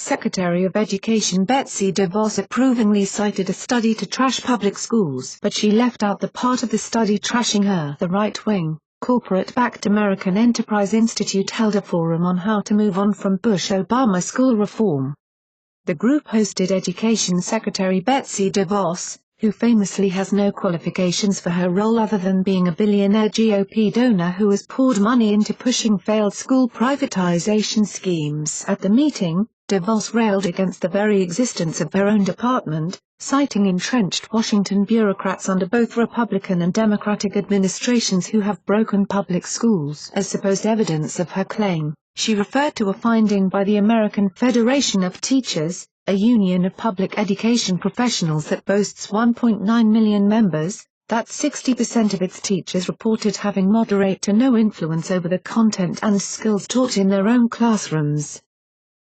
Secretary of Education Betsy DeVos approvingly cited a study to trash public schools, but she left out the part of the study trashing her. The right-wing, corporate-backed American Enterprise Institute held a forum on how to move on from Bush-Obama school reform. The group hosted Education Secretary Betsy DeVos, who famously has no qualifications for her role other than being a billionaire GOP donor who has poured money into pushing failed school privatization schemes. At the meeting, DeVos railed against the very existence of her own department, citing entrenched Washington bureaucrats under both Republican and Democratic administrations who have broken public schools. As supposed evidence of her claim, she referred to a finding by the American Federation of Teachers, a union of public education professionals that boasts 1.9 million members, that 60% of its teachers reported having moderate to no influence over the content and skills taught in their own classrooms.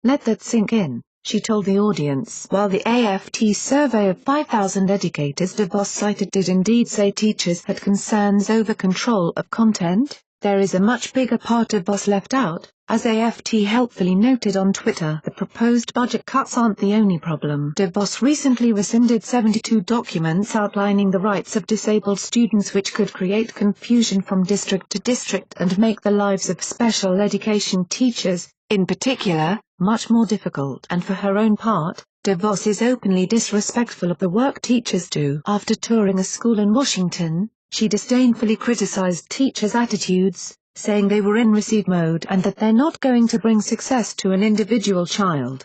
"Let that sink in," she told the audience. While the AFT survey of 5,000 educators DeVos cited did indeed say teachers had concerns over control of content, there is a much bigger part of DeVos left out. As AFT helpfully noted on Twitter, the proposed budget cuts aren't the only problem. DeVos recently rescinded 72 documents outlining the rights of disabled students, which could create confusion from district to district and make the lives of special education teachers, in particular, much more difficult. And for her own part, DeVos is openly disrespectful of the work teachers do. After touring a school in Washington, she disdainfully criticized teachers' attitudes, saying they were in receive mode and that they're not going to bring success to an individual child.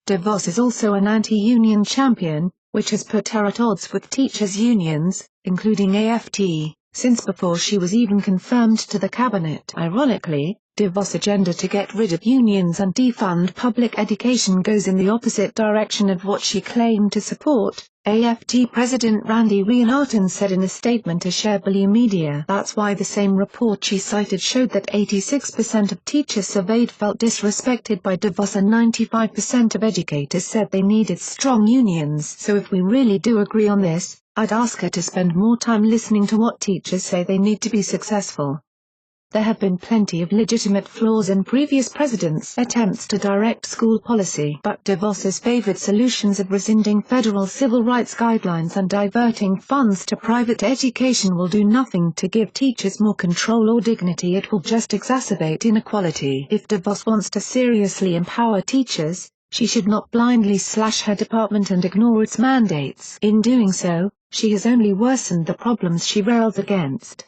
DeVos is also an anti-union champion, which has put her at odds with teachers' unions, including AFT, since before she was even confirmed to the cabinet. Ironically, DeVos' agenda to get rid of unions and defund public education goes in the opposite direction of what she claimed to support. AFT President Randy Reinarton said in a statement to Sharebelly Media. That's why the same report she cited showed that 86% of teachers surveyed felt disrespected by DeVos and 95% of educators said they needed strong unions. So if we really do agree on this, I'd ask her to spend more time listening to what teachers say they need to be successful. There have been plenty of legitimate flaws in previous presidents' attempts to direct school policy, but DeVos's favored solutions of rescinding federal civil rights guidelines and diverting funds to private education will do nothing to give teachers more control or dignity. It will just exacerbate inequality. If DeVos wants to seriously empower teachers, she should not blindly slash her department and ignore its mandates. In doing so, she has only worsened the problems she railed against.